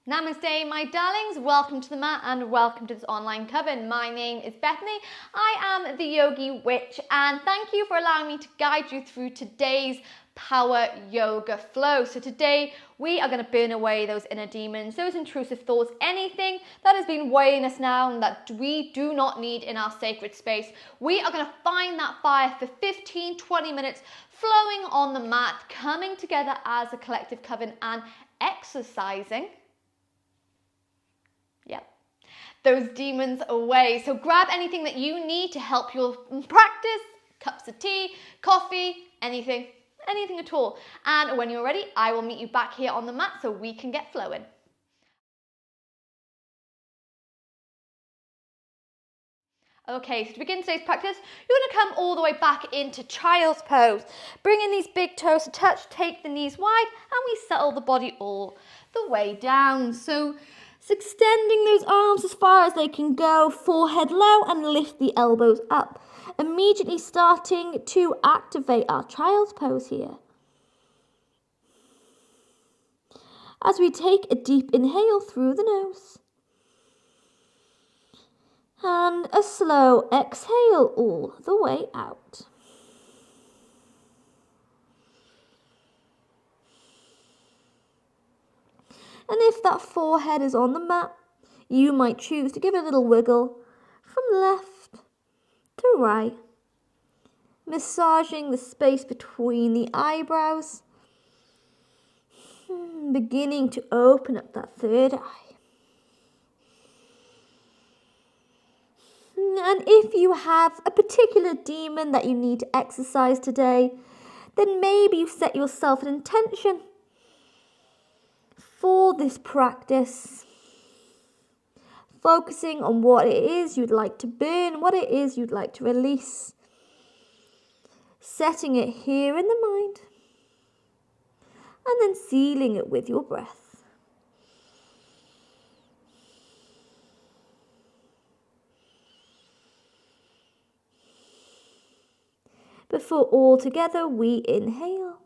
Namaste, my darlings. Welcome to the mat and welcome to this online coven. My name is Bethany. I am the Yogi Witch, and thank you for allowing me to guide you through today's power yoga flow. So today we are going to burn away those inner demons, those intrusive thoughts, anything that has been weighing us down that we do not need in our sacred space. We are going to find that fire for 15-20 minutes, flowing on the mat, coming together as a collective coven and exercising those demons away. So grab anything that you need to help your practice, cups of tea, coffee, anything at all. And when you're ready, I will meet you back here on the mat so we can get flowing. Okay, so to begin today's practice, you're going to come all the way back into child's pose. Bring in these big toes to touch, take the knees wide, and we settle the body all the way down. So extending those arms as far as they can go, forehead low, and lift the elbows up. Immediately starting to activate our child's pose here. As we take a deep inhale through the nose. And a slow exhale all the way out. And if that forehead is on the mat, you might choose to give it a little wiggle from left to right, massaging the space between the eyebrows, beginning to open up that third eye. And if you have a particular demon that you need to exercise today, then maybe you set yourself an intention for this practice, focusing on what it is you'd like to burn, what it is you'd like to release, setting it here in the mind, and then sealing it with your breath. Before all together we inhale.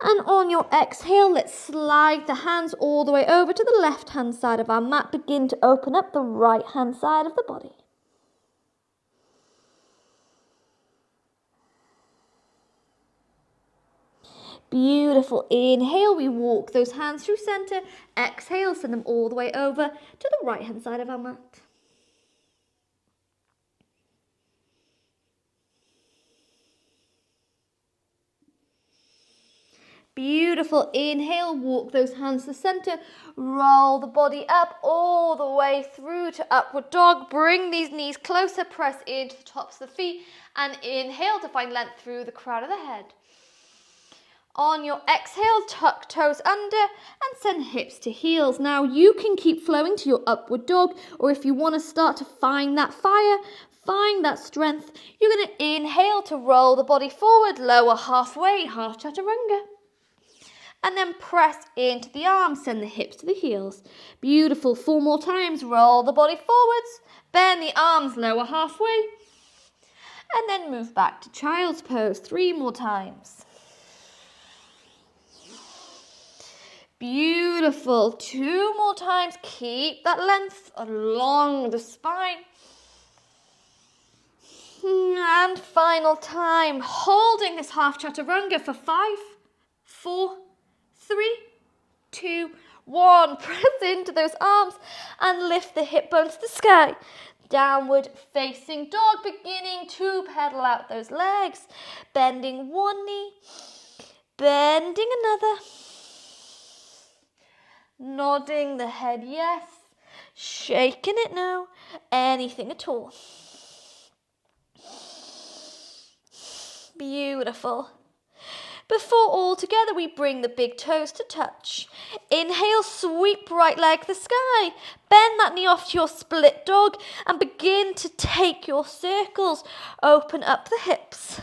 And on your exhale, let's slide the hands all the way over to the left-hand side of our mat. Begin to open up the right-hand side of the body. Beautiful. Inhale, we walk those hands through center. Exhale, send them all the way over to the right-hand side of our mat. Beautiful. Inhale, walk those hands to the center. Roll the body up all the way through to upward dog. Bring these knees closer. Press into the tops of the feet. And inhale to find length through the crown of the head. On your exhale, tuck toes under and send hips to heels. Now you can keep flowing to your upward dog, or if you want to start to find that fire, find that strength, you're going to inhale to roll the body forward, lower halfway, half chaturanga. And then press into the arms, send the hips to the heels. Beautiful. 4 more times. Roll the body forwards, bend the arms, lower halfway. And then move back to child's pose 3 more times. Beautiful. 2 more times. Keep that length along the spine. And final time. Holding this half chaturanga for 5, 4, 3, 2, 1. Press into those arms and lift the hip bones to the sky. Downward facing dog, beginning to pedal out those legs. Bending one knee, bending another. Nodding the head yes, shaking it no, anything at all. Beautiful. Before all together, we bring the big toes to touch. Inhale, sweep right leg to the sky. Bend that knee off to your split dog and begin to take your circles. Open up the hips.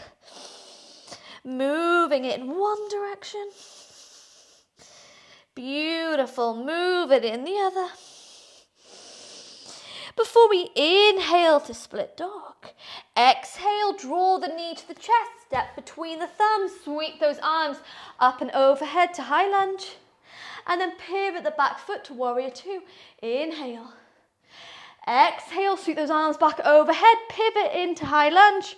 Moving it in one direction. Beautiful. Move it in the other. Before we inhale to split dog, exhale, draw the knee to the chest, step between the thumbs, sweep those arms up and overhead to high lunge. and then pivot the back foot to warrior two. Inhale. Exhale, sweep those arms back overhead, pivot into high lunge,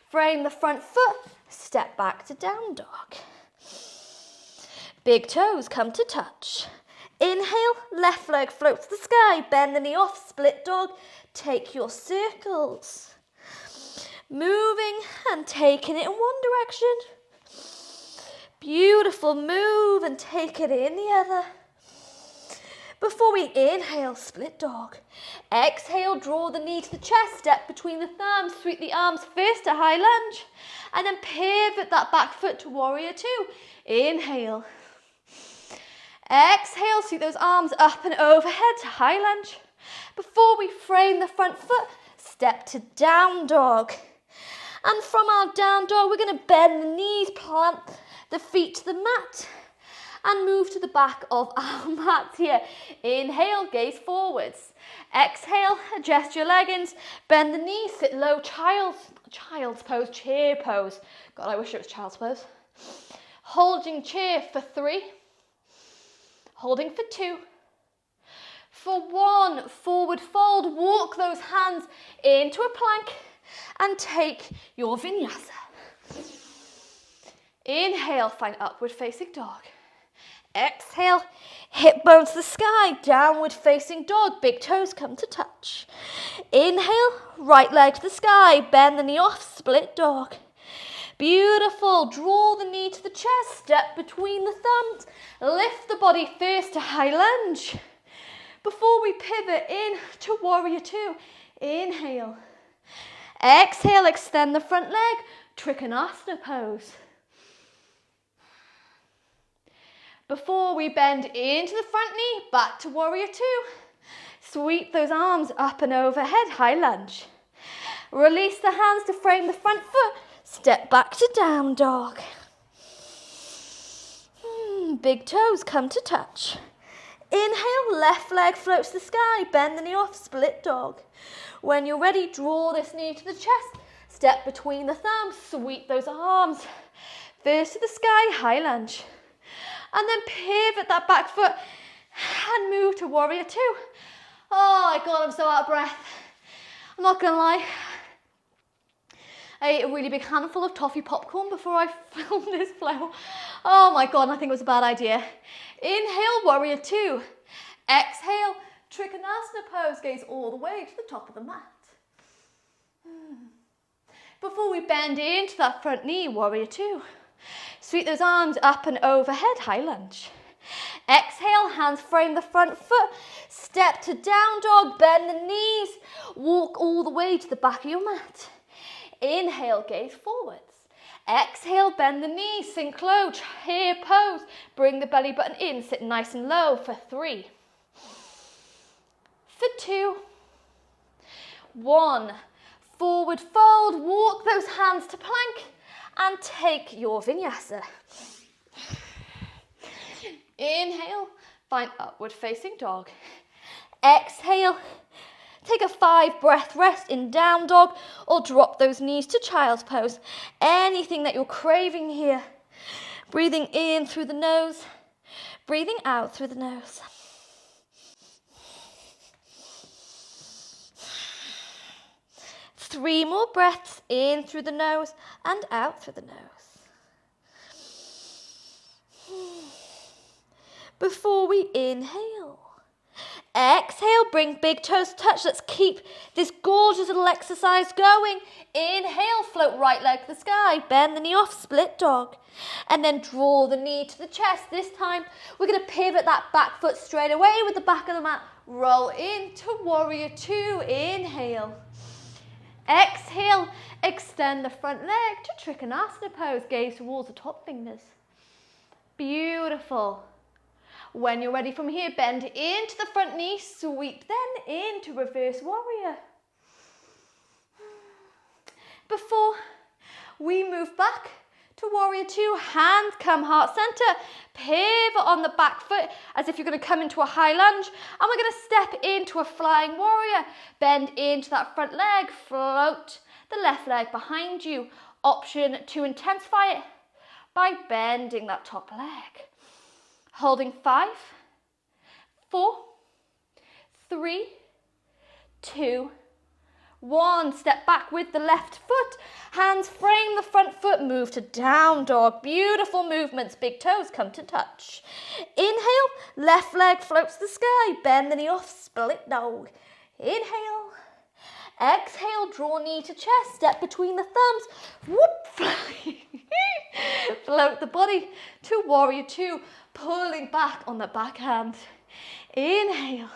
frame the front foot, step back to down dog. Big toes come to touch. Inhale, left leg floats to the sky, bend the knee off, split dog, take your circles. Moving and taking it in one direction. Beautiful, move and take it in the other. Before we inhale, split dog. Exhale, draw the knee to the chest, step between the thumbs, sweep the arms first to high lunge, and then pivot that back foot to warrior two. Inhale. Exhale, sweep those arms up and overhead to high lunge. Before we frame the front foot, step to down dog. And from our down dog, we're going to bend the knees, plant the feet to the mat, and move to the back of our mat here. Inhale, gaze forwards. Exhale, adjust your leggings, bend the knees, sit low, child's pose, chair pose. God, I wish it was child's pose. Holding chair for 3. Holding for 2. For 1, forward fold, walk those hands into a plank and take your vinyasa. Inhale, find upward facing dog. Exhale, hip bones to the sky, downward facing dog, big toes come to touch. Inhale, right leg to the sky, bend the knee off, split dog. Beautiful, draw the knee to the chest, step between the thumbs, lift the body first to high lunge. Before we pivot in to warrior two, inhale. Exhale, extend the front leg, Trikonasana pose. Before we bend into the front knee, back to warrior two. Sweep those arms up and overhead, high lunge. Release the hands to frame the front foot, step back to down dog. Big toes come to touch. Inhale, left leg floats to the sky, bend the knee off, split dog. When you're ready, draw this knee to the chest, step between the thumbs, sweep those arms first to the sky, high lunge. And then pivot that back foot and move to warrior two. Oh my God, I'm so out of breath. I'm not gonna lie. I ate a really big handful of toffee popcorn before I filmed this flow. Oh my God, I think it was a bad idea. Inhale, warrior two. Exhale, Trikonasana pose, gaze all the way to the top of the mat. Before we bend into that front knee, warrior two. Sweep those arms up and overhead, high lunge. Exhale, hands frame the front foot, step to down dog, bend the knees, walk all the way to the back of your mat. Inhale, gaze forwards. Exhale, bend the knees, sink low, chair pose, bring the belly button in, sit nice and low for 3. For 2. 1. Forward fold, walk those hands to plank and take your vinyasa. Inhale, find upward facing dog. Exhale, take a 5 breath rest in down dog or drop those knees to child's pose. Anything that you're craving here. Breathing in through the nose, breathing out through the nose. Three more breaths in through the nose and out through the nose. Before we inhale, exhale, bring big toes to touch. Let's keep this gorgeous little exercise going. Inhale, float right leg to the sky, bend the knee off, split dog. And then draw the knee to the chest. This time, we're going to pivot that back foot straight away with the back of the mat. Roll into warrior two. Inhale. Exhale, extend the front leg to Trikonasana pose. Gaze towards the top fingers. Beautiful. When you're ready from here, bend into the front knee, sweep then into reverse warrior. Before we move back to warrior two, hands come heart center, pivot on the back foot as if you're going to come into a high lunge, and we're going to step into a flying warrior. Bend into that front leg, float the left leg behind you. Option to intensify it by bending that top leg. Holding 5, 4, 3, 2, 1. Step back with the left foot. Hands frame the front foot. Move to down dog. Beautiful movements. Big toes come to touch. Inhale. Left leg floats the sky. Bend the knee off. Split dog. Inhale. Exhale. Draw knee to chest. Step between the thumbs. Whoop. Float the body to warrior 2. Pulling back on the backhand. Inhale.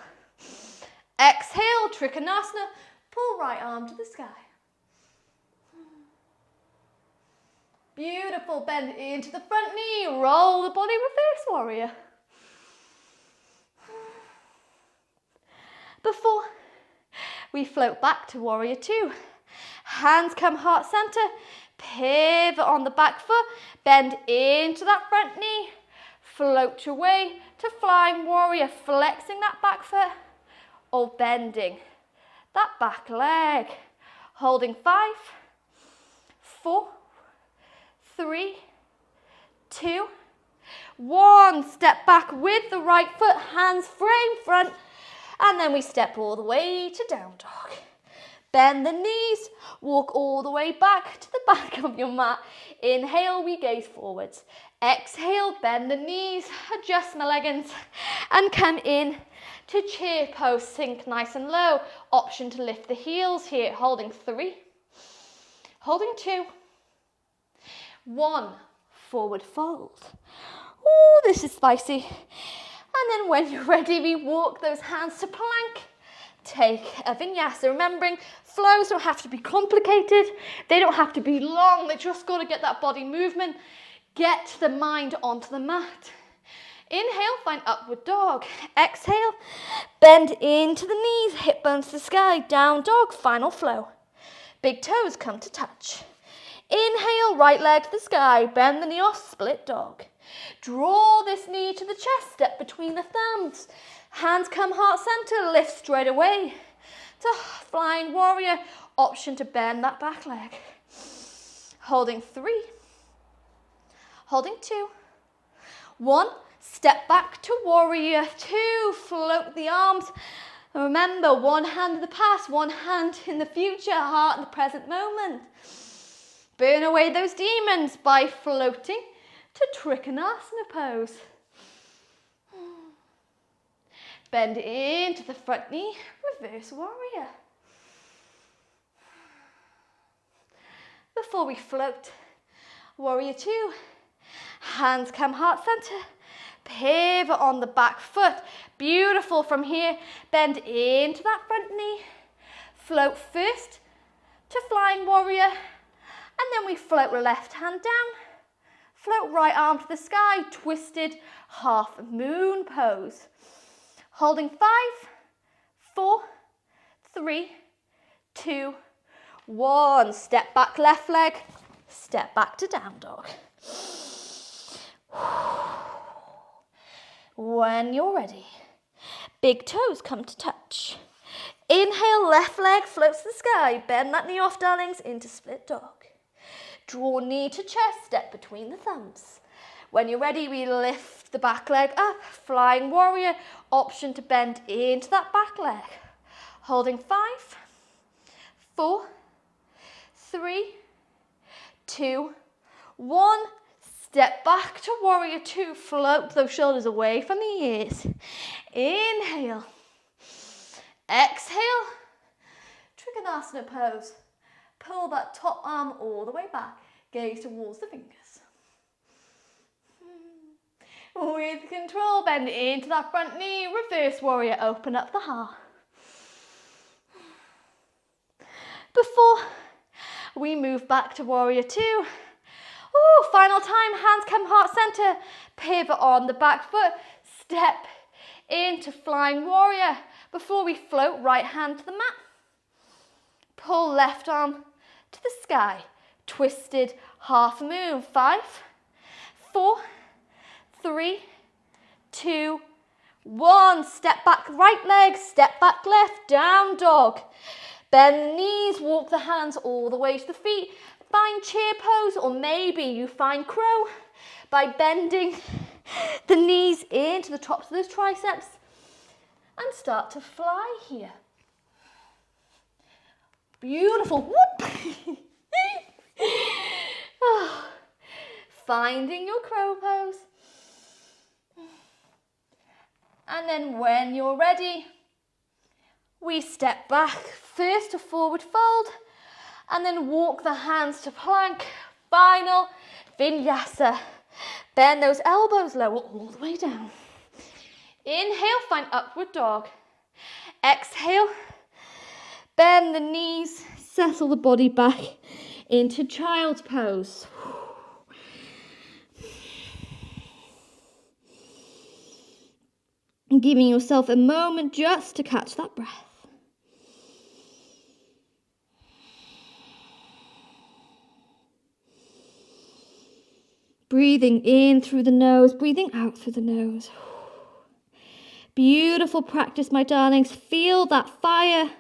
Exhale. Trikonasana. Pull right arm to the sky. Beautiful. Bend into the front knee. Roll the body. Reverse warrior. Before we float back to warrior 2. Hands come heart center. Pivot on the back foot. Bend into that front knee. Float your way to flying warrior. Flexing that back foot or bending that back leg. Holding 5, 4, 3, 2, 1. Step back with the right foot, hands frame front, and then we step all the way to down dog. Bend the knees, walk all the way back to the back of your mat. Inhale, we gaze forwards. Exhale, bend the knees, adjust my leggings, and come in to chair pose. Sink nice and low. Option to lift the heels here. Holding 3, holding 2, 1. Forward fold. Oh, this is spicy. And then when you're ready, we walk those hands to plank. Take a vinyasa. Remembering, flows don't have to be complicated. They don't have to be long. They just got to get that body movement. Get the mind onto the mat. Inhale, find upward dog. Exhale, bend into the knees, hip bones to the sky, down dog, final flow. Big toes come to touch. Inhale, right leg to the sky, bend the knee off, split dog. Draw this knee to the chest, step between the thumbs. Hands come heart center, lift straight away to flying warrior. Option to bend that back leg. Holding 3, holding 2, 1. Step back to warrior 2. Float the arms. Remember, one hand in the past, one hand in the future, heart in the present moment. Burn away those demons by floating to Trikonasana pose. Bend into the front knee, reverse warrior. Before we float, warrior 2, hands come heart center, pivot on the back foot. Beautiful from here. Bend into that front knee, float first to flying warrior, and then we float left hand down, float right arm to the sky, twisted half moon pose. Holding 5, 4, 3, 2, 1. Step back left leg, step back to down dog. When you're ready, big toes come to touch. Inhale, left leg floats the sky. Bend that knee off, darlings, into split dog. Draw knee to chest, step between the thumbs. When you're ready, we lift the back leg up, flying warrior. Option to bend into that back leg. Holding 5, 4, 3, 2, 1. Step back to warrior 2. Float those shoulders away from the ears. Inhale. Exhale. Trikonasana pose. Pull that top arm all the way back. Gaze towards the fingers. With control, bend into that front knee. Reverse warrior, open up the heart. Before we move back to warrior 2. Oh, final time, hands come heart center. Pivot on the back foot. Step into flying warrior. Before we float, right hand to the mat. Pull left arm to the sky. Twisted half moon. 5, 4, 3, 2, 1. Step back right leg, step back left, down dog. Bend the knees, walk the hands all the way to the feet. Find chair pose, or maybe you find crow. by bending the knees into the tops of those triceps and start to fly here. Beautiful. Whoop. Oh. Finding your crow pose. And then when you're ready, we step back, first to forward fold, and then walk the hands to plank. Final vinyasa. Bend those elbows lower all the way down. Inhale, find upward dog. Exhale, bend the knees, settle the body back into child's pose. Giving yourself a moment just to catch that breath. Breathing in through the nose, breathing out through the nose. Beautiful practice, my darlings. Feel that fire.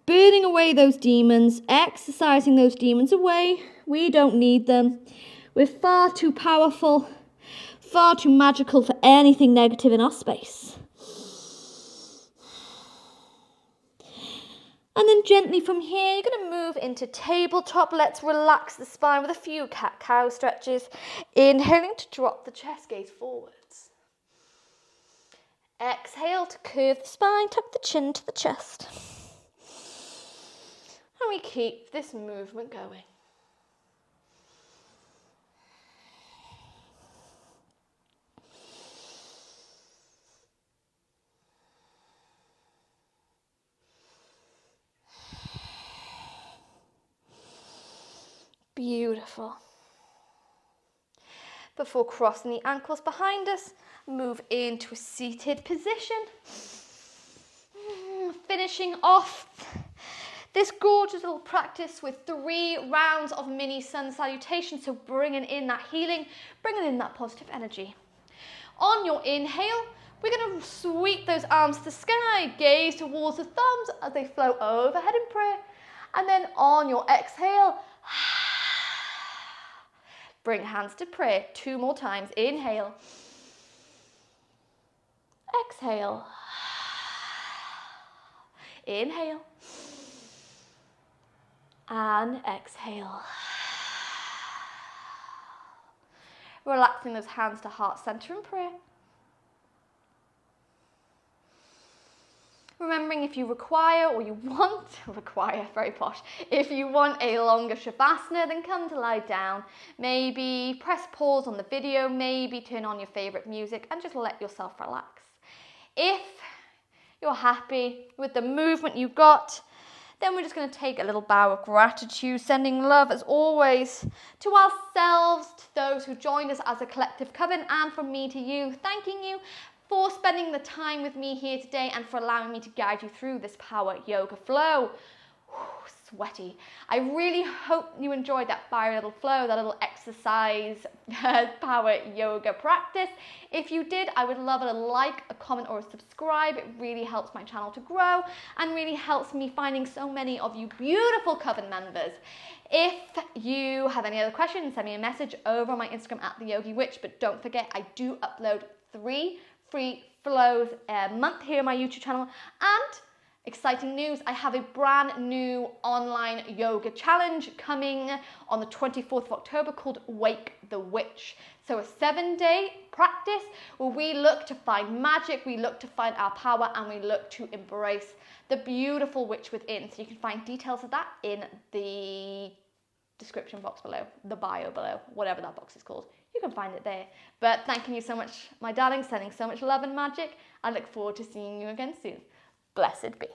Burning away those demons, exercising those demons away. We don't need them. We're far too powerful, far too magical for anything negative in our space. And then gently from here, you're going to move into tabletop. Let's relax the spine with a few cat-cow stretches. Inhaling to drop the chest gaze forwards. Exhale to curve the spine, tuck the chin to the chest. And we keep this movement going. Beautiful. Before crossing the ankles behind us, move into a seated position. Finishing off this gorgeous little practice with 3 rounds of mini sun salutation. So bringing in that healing, bringing in that positive energy. On your inhale, we're going to sweep those arms to the sky, gaze towards the thumbs as they flow overhead in prayer. And then on your exhale, bring hands to prayer 2 more times. Inhale. Exhale. Inhale. And exhale. Relaxing those hands to heart center in prayer. Remembering if you require or you want, very posh, if you want a longer Shavasana, then come to lie down. Maybe press pause on the video, maybe turn on your favorite music and just let yourself relax. If you're happy with the movement you got, then we're just going to take a little bow of gratitude, sending love as always to ourselves, to those who joined us as a collective coven, and from me to you, thanking you for spending the time with me here today and for allowing me to guide you through this power yoga flow. Sweaty. I really hope you enjoyed that fiery little flow, that little exercise power yoga practice. If you did, I would love a like, a comment or a subscribe. It really helps my channel to grow and really helps me finding so many of you beautiful coven members. If you have any other questions, send me a message over on my Instagram at @theyogywitch. But don't forget, I do upload 3 free flows a month here on my YouTube channel. And exciting news, I have a brand new online yoga challenge coming on the 24th of October called Wake the Witch. So a 7-day practice where we look to find magic, we look to find our power, and we look to embrace the beautiful witch within. So you can find details of that in the description box below, the bio below, whatever that box is called. You can find it there. But thanking you so much, my darlings, sending so much love and magic. I look forward to seeing you again soon. Blessed be.